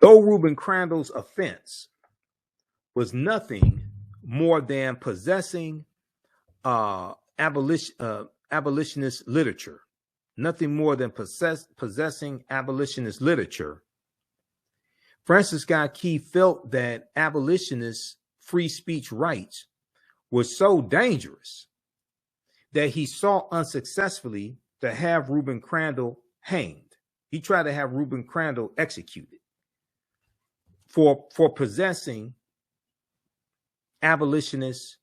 Though Reuben Crandall's offense was nothing more than possessing abolitionist literature, Francis Scott Key felt that abolitionist free speech rights were so dangerous that he sought unsuccessfully to have Reuben Crandall hanged. He tried to have Reuben Crandall executed for possessing abolitionist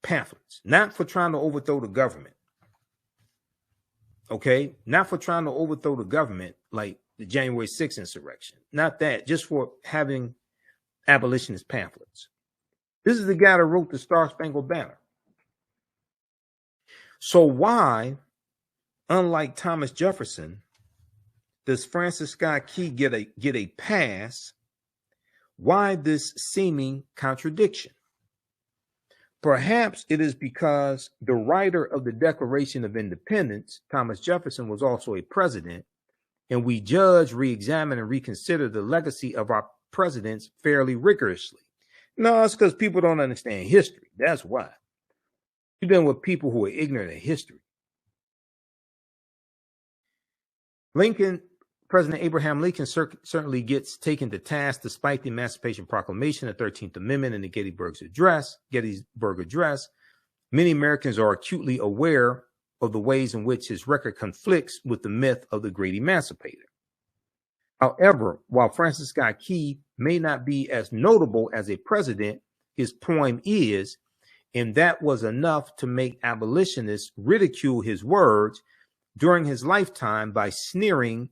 pamphlets, not for trying to overthrow the government. Okay, not for trying to overthrow the government like the January 6th insurrection. Not that, just for having abolitionist pamphlets. This is the guy that wrote the Star Spangled Banner. So why, unlike Thomas Jefferson, does Francis Scott Key get a pass? Why this seeming contradiction? Perhaps it is because the writer of the Declaration of Independence, Thomas Jefferson, was also a president, and we judge, re-examine, and reconsider the legacy of our presidents fairly rigorously. No, it's because people don't understand history. That's why. You've been with people who are ignorant of history. President Abraham Lincoln certainly gets taken to task despite the Emancipation Proclamation, the 13th Amendment, and the Gettysburg Address. Many Americans are acutely aware of the ways in which his record conflicts with the myth of the great emancipator. However, while Francis Scott Key may not be as notable as a president, his poem is, and that was enough to make abolitionists ridicule his words during his lifetime by sneering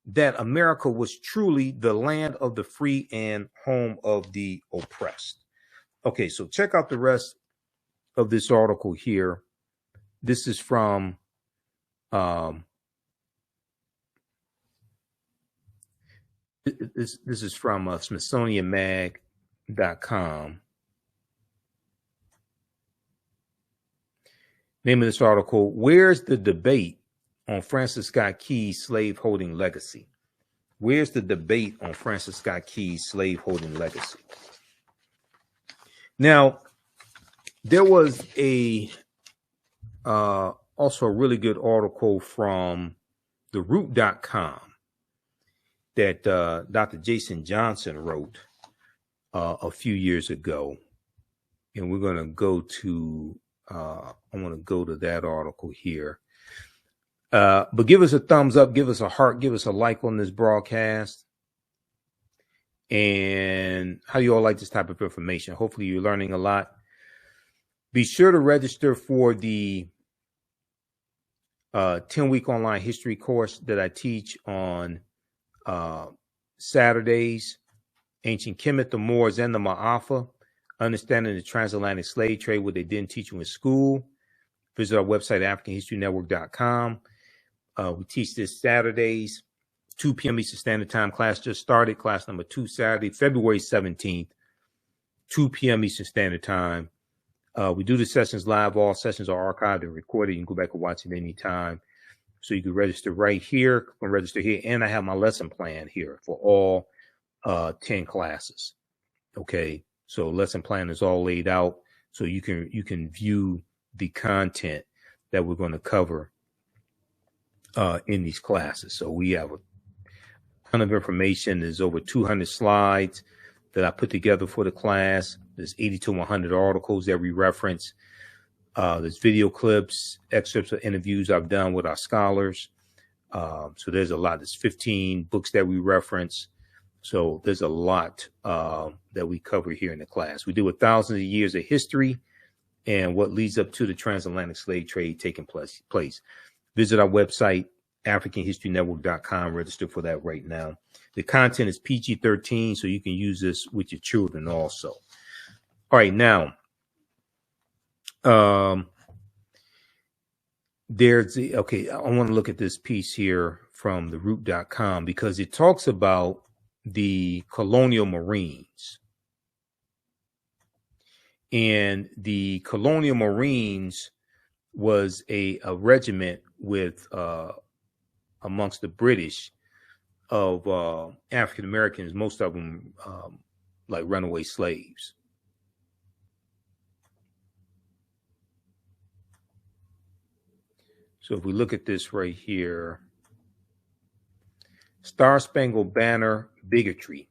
that America was truly the land of the free and home of the oppressed. Okay, so check out the rest of this article here. This is from this is from SmithsonianMag.com. Name of this article: Where's the debate on Francis Scott Key's slaveholding legacy? Where's the debate on Francis Scott Key's slaveholding legacy? Now, there was also a really good article from theroot.com that Dr. Jason Johnson wrote a few years ago. And we're going to go to, I want to go to that article here. But give us a thumbs up, give us a heart, give us a like on this broadcast. And how you all like this type of information. Hopefully you're learning a lot. Be sure to register for the 10-week online history course that I teach on Saturdays. Ancient Kemet, the Moors, and the Ma'afa. Understanding the transatlantic slave trade, what they didn't teach you in school. Visit our website, AfricanHistoryNetwork.com. We teach this Saturdays, 2 p.m. Eastern Standard Time. Class just started. Class number 2, Saturday, February 17th, 2 p.m. Eastern Standard Time. We do the sessions live. All sessions are archived and recorded. You can go back and watch it anytime. So you can register right here. Click on register here. And I have my lesson plan here for all 10 classes. Okay. So lesson plan is all laid out. So you can view the content that we're going to cover in these classes. So we have a ton of information. There's over 200 slides that I put together for the class. There's 80 to 100 articles that we reference. There's video clips, excerpts of interviews I've done with our scholars. So there's a lot. There's 15 books that we reference. So there's a lot that we cover here in the class. We deal with thousands of years of history and what leads up to the transatlantic slave trade taking place. Visit our website, AfricanHistoryNetwork.com. Register for that right now. The content is PG-13, so you can use this with your children also. All right, now, okay, I want to look at this piece here from theroot.com because it talks about the colonial Marines. And the colonial Marines was a regiment with amongst the British of African Americans, most of them like runaway slaves. So if we look at this right here, Star Spangled Banner bigotry,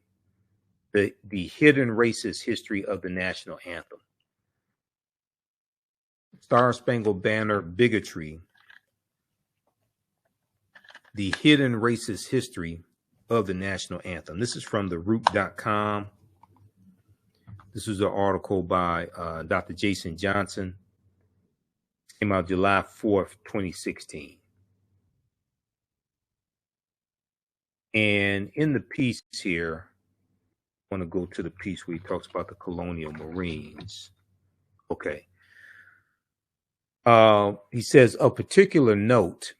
the hidden racist history of the national anthem. Star Spangled Banner bigotry, the hidden racist history of the national anthem. This is from theroot.com. This is an article by Dr. Jason Johnson. Came out July 4th, 2016. And in the piece here, I want to go to the piece where he talks about the colonial Marines. Okay. He says, of particular note,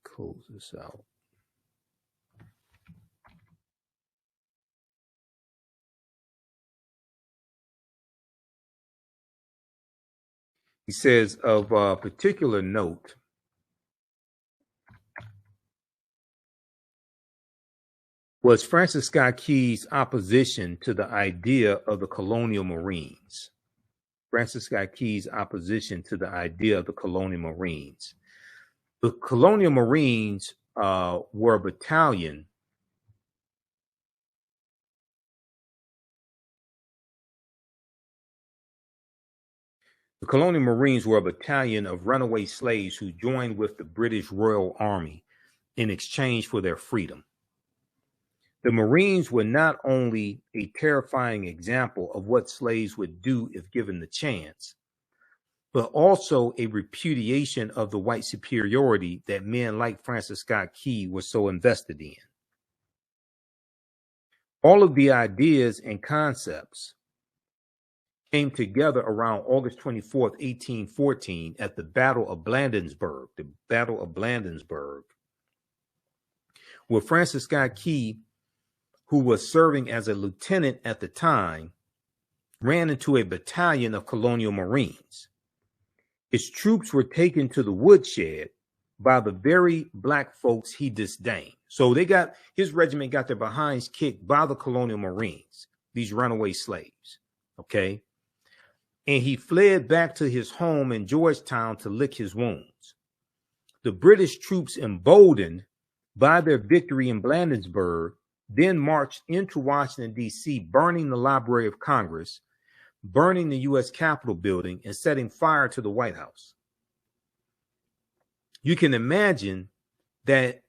close this out. He says, of particular note, was Francis Scott Key's opposition to the idea of the colonial Marines. Francis Scott Key's opposition to the idea of the colonial Marines. The colonial Marines were a battalion The colonial Marines were a battalion of runaway slaves who joined with the British Royal Army in exchange for their freedom. The Marines were not only a terrifying example of what slaves would do if given the chance, but also a repudiation of the white superiority that men like Francis Scott Key were so invested in. All of the ideas and concepts came together around August 24th, 1814 at the Battle of Bladensburg, where Francis Scott Key, who was serving as a lieutenant at the time, ran into a battalion of colonial Marines. His troops were taken to the woodshed by the very black folks he disdained. So his regiment got their behinds kicked by the colonial Marines, these runaway slaves, okay? And he fled back to his home in Georgetown to lick his wounds. The British troops, emboldened by their victory in Bladensburg, then marched into Washington, D.C., burning the Library of Congress, burning the U.S. Capitol building, and setting fire to the White House. You can imagine that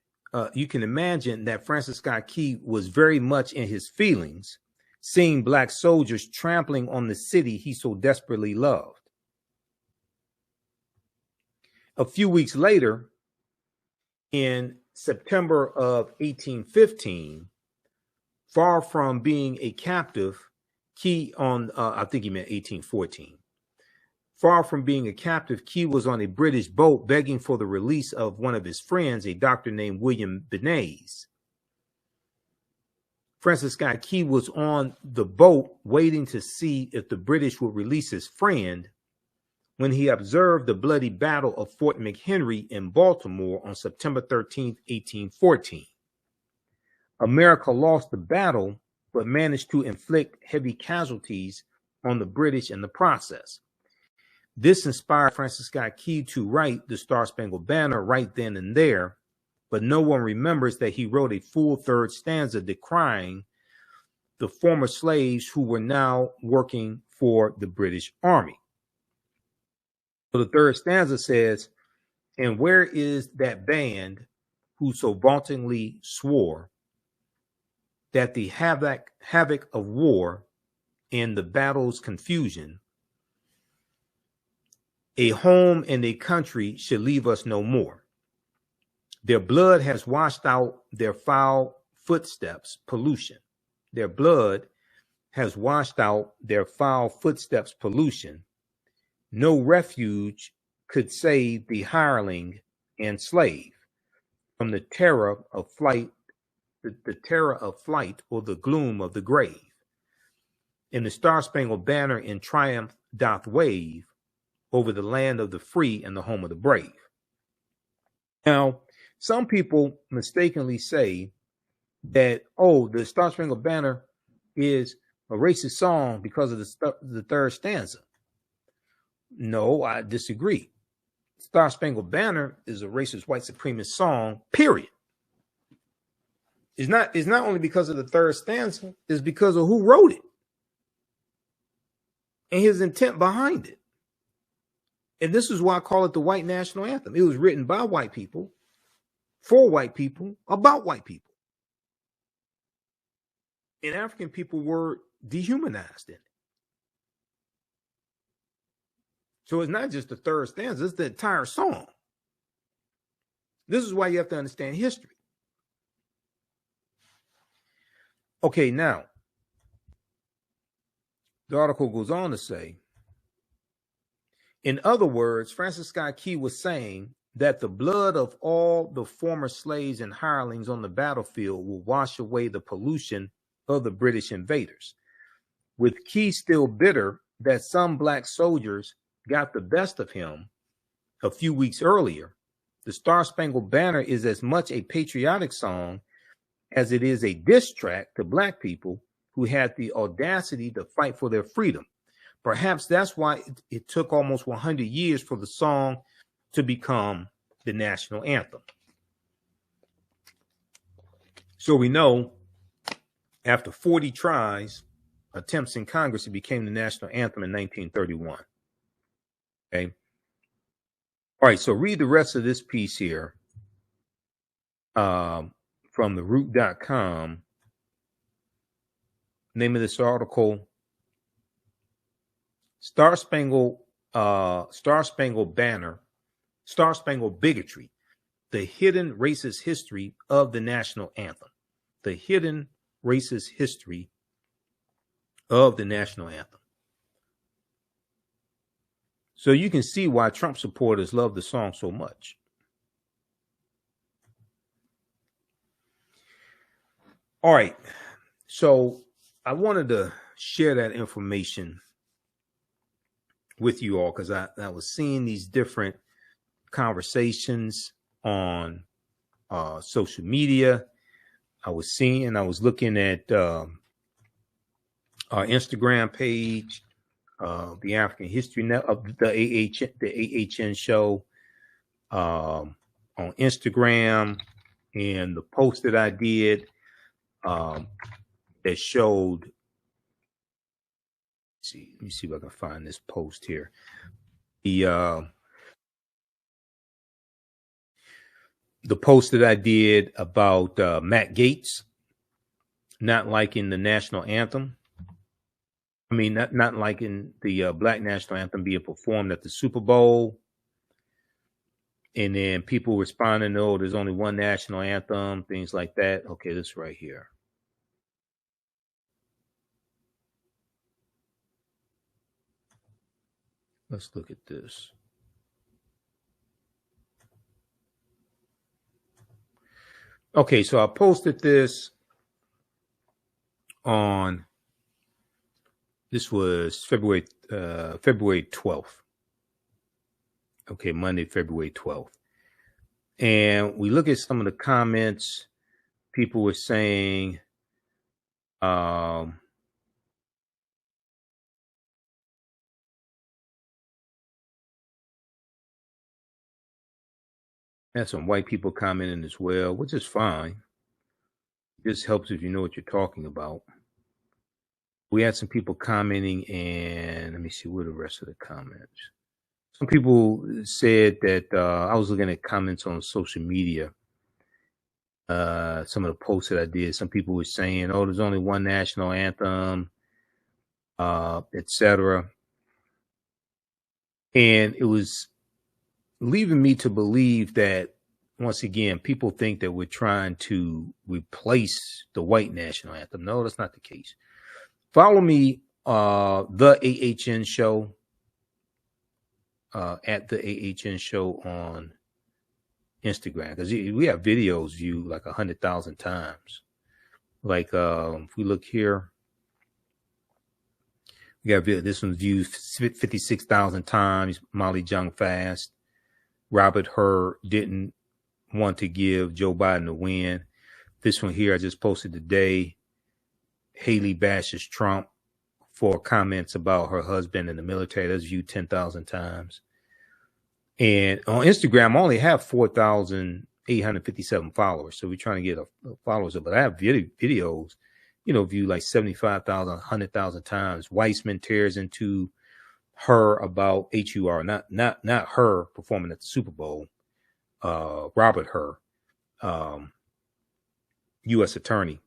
Francis Scott Key was very much in his feelings, seeing black soldiers trampling on the city he so desperately loved. A few weeks later, in September of 1815, far from being a captive, Key I think he meant 1814. Far from being a captive, Key was on a British boat begging for the release of one of his friends, a doctor named William Benes. Francis Scott Key was on the boat waiting to see if the British would release his friend when he observed the bloody battle of Fort McHenry in Baltimore on September 13th, 1814. America lost the battle, but managed to inflict heavy casualties on the British in the process. This inspired Francis Scott Key to write the Star-Spangled Banner right then and there, but no one remembers that he wrote a full third stanza decrying the former slaves who were now working for the British Army. So the third stanza says, "And where is that band who so vauntingly swore that the havoc of war and the battle's confusion, a home and a country should leave us no more. Their blood has washed out their foul footsteps, pollution. Their blood has washed out their foul footsteps, pollution. No refuge could save the hireling and slave from the terror of flight, or the gloom of the grave. And the Star-Spangled Banner in triumph doth wave over the land of the free and the home of the brave." Now, some people mistakenly say that, the Star-Spangled Banner is a racist song because of the third stanza. No, I disagree. Star-Spangled Banner is a racist white supremacist song, period. It's not only because of the third stanza, it's because of who wrote it and his intent behind it. And this is why I call it the white national anthem. It was written by white people, for white people, about white people. And African people were dehumanized in it. So it's not just the third stanza, it's the entire song. This is why you have to understand history. Okay, now, the article goes on to say, in other words, Francis Scott Key was saying that the blood of all the former slaves and hirelings on the battlefield will wash away the pollution of the British invaders. With Key still bitter that some black soldiers got the best of him a few weeks earlier, the Star-Spangled Banner is as much a patriotic song as it is a diss track to black people who had the audacity to fight for their freedom. Perhaps that's why it took almost 100 years for the song to become the national anthem. So we know after 40 attempts in Congress, it became the national anthem in 1931. Okay. All right. So read the rest of this piece here from theroot.com. Name of this article: Star Spangled Banner, Star Spangled Bigotry, the hidden racist history of the national anthem. The hidden racist history of the national anthem. So you can see why Trump supporters love the song so much. All right. So I wanted to share that information with you all because I was seeing these different conversations on social media. I was looking at our Instagram page, the African History of the AHN show on Instagram, and the post that I did that showed. Let me see if I can find this post here. The post that I did about Matt Gaetz not liking the national anthem. I mean, not liking the Black national anthem being performed at the Super Bowl. And then people responding, oh, there's only one national anthem, things like that. Okay, this right here. Let's look at this. Okay, so I posted this on, this was February 12th. Okay, Monday, February 12th. And we look at some of the comments. People were saying, had some white people commenting as well, which is fine. This helps if you know what you're talking about. We had some people commenting, and let me see what are the rest of the comments. Some people said that I was looking at comments on social media. Some of the posts that I did, some people were saying, oh, there's only one national anthem, etc. And it was leaving me to believe that, once again, people think that we're trying to replace the white national anthem. No, that's not the case. Follow me, the AHN show, at the AHN show on Instagram, because we have videos viewed like 100,000 times. Like if we look here, we got this one's viewed 56,000 times. Molly Jung Fast. Robert Hur didn't want to give Joe Biden the win. This one here I just posted today. Haley bashes Trump for comments about her husband in the military. That's viewed 10,000 times. And on Instagram, I only have 4,857 followers. So we're trying to get followers up. But I have videos, viewed like 75,000, 100,000 times. Weissman tears into her about HUR, not her performing at the Super Bowl. Robert Hur, U.S. attorney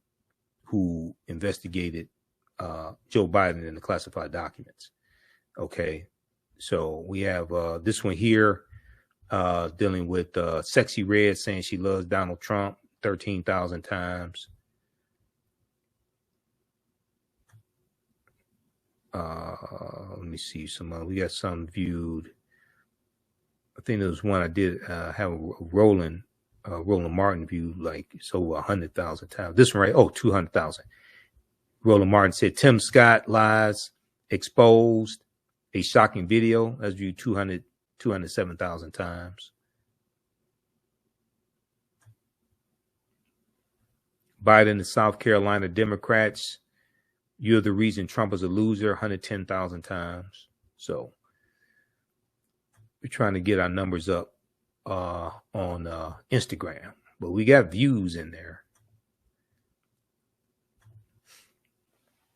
who investigated Joe Biden in the classified documents. Okay. So we have this one here dealing with Sexy Red saying she loves Donald Trump 13,000 times. Let me see some. We got some viewed. I think there was one I did have a Roland Martin viewed like it's over 100,000 times. This one right, 200,000. Roland Martin said Tim Scott lies exposed. A shocking video that's viewed 207,000 times. Biden and South Carolina Democrats, you're the reason Trump is a loser, 110,000 times. So we're trying to get our numbers up on Instagram, but we got views in there.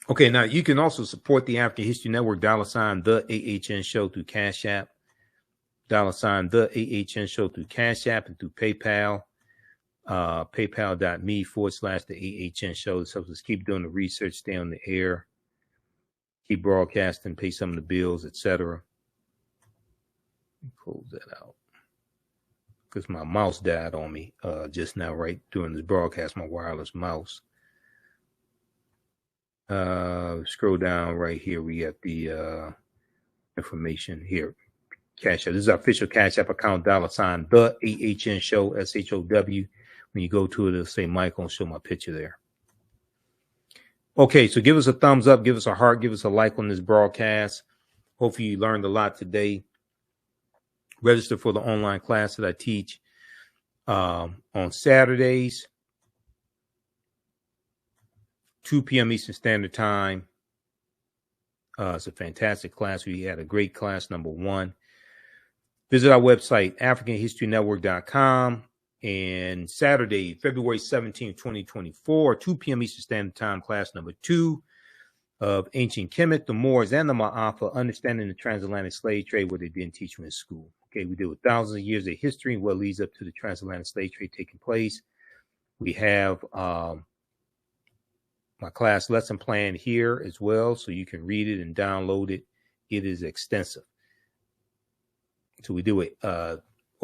Okay, now you can also support the African History Network, $ the AHN show through Cash App. $ the AHN show through Cash App and through PayPal. PayPal.me/the AHN show. This helps us keep doing the research, stay on the air, keep broadcasting, pay some of the bills, etc. Close that out because my mouse died on me just now, right during this broadcast. My wireless mouse. Scroll down right here. We got the information here. Cash App. This is our official Cash App account. $ the AHN show, SHOW. When you go to it, it'll say Michael and show my picture there. Okay, so give us a thumbs up, give us a heart, give us a like on this broadcast. Hopefully you learned a lot today. Register for the online class that I teach on Saturdays, 2 p.m. Eastern Standard Time. It's a fantastic class. We had a great class, number 1. Visit our website, AfricanHistoryNetwork.com. And Saturday, February 17, 2024, 2 p.m. Eastern Standard Time, class number 2 of Ancient Kemet, the Moors, and the Ma'afa, Understanding the Transatlantic Slave Trade, what they didn't teach you in school. Okay, we deal with thousands of years of history and what leads up to the transatlantic slave trade taking place. We have my class lesson plan here as well, so you can read it and download it. It is extensive. So we do it.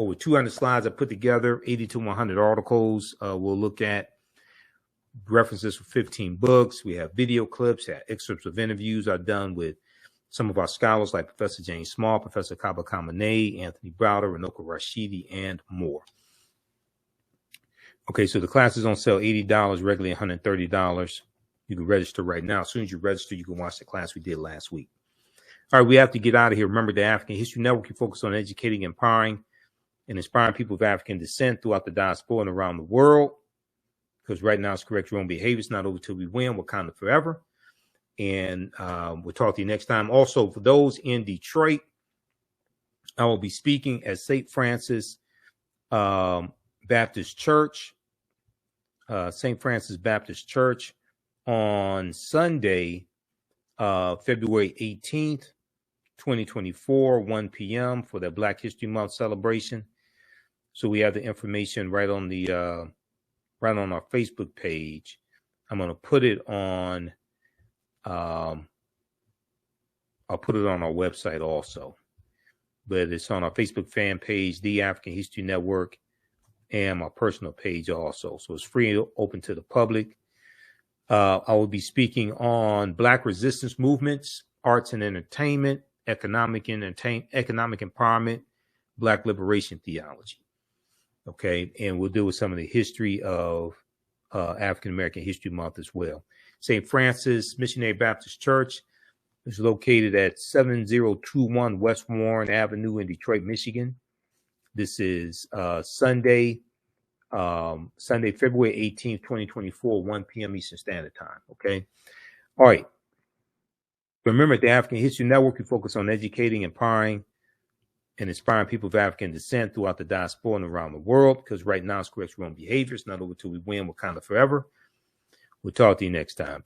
Over 200 slides I put together, 80 to 100 articles. We'll look at references for 15 books. We have video clips, excerpts of interviews I've done with some of our scholars like Professor James Small, Professor Kaba Kamene, Anthony Browder, Renoka Rashidi, and more. Okay, so the class is on sale, $80, regularly $130. You can register right now. As soon as you register, you can watch the class we did last week. All right, we have to get out of here. Remember, the African History Network, you focus on educating, empowering, and inspiring people of African descent throughout the diaspora and around the world. Because right now it's correct your own behavior. It's not over till we win. Wakanda forever. And we'll talk to you next time. Also, for those in Detroit, I will be speaking at St. Francis Baptist Church. St. Francis Baptist Church on Sunday, February 18th, 2024, 1 p.m. for the Black History Month celebration. So we have the information right on the right on our Facebook page. I'm going to put it on. I'll put it on our website also, but it's on our Facebook fan page, The African History Network, and my personal page also. So it's free and open to the public. I will be speaking on Black resistance movements, arts and entertainment, economic empowerment, Black liberation theology. Okay, and we'll deal with some of the history of African American History Month as well. St. Francis Missionary Baptist Church is located at 7021 West Warren Avenue in Detroit, Michigan. This is Sunday, February 18th, 2024, 1 p.m. Eastern Standard Time. Okay. All right. Remember, at the African History Network, we focus on educating, empowering, and inspiring people of African descent throughout the diaspora and around the world. Because right now it's correct your own behavior. It's not over till we win. Wakanda forever. We'll talk to you next time.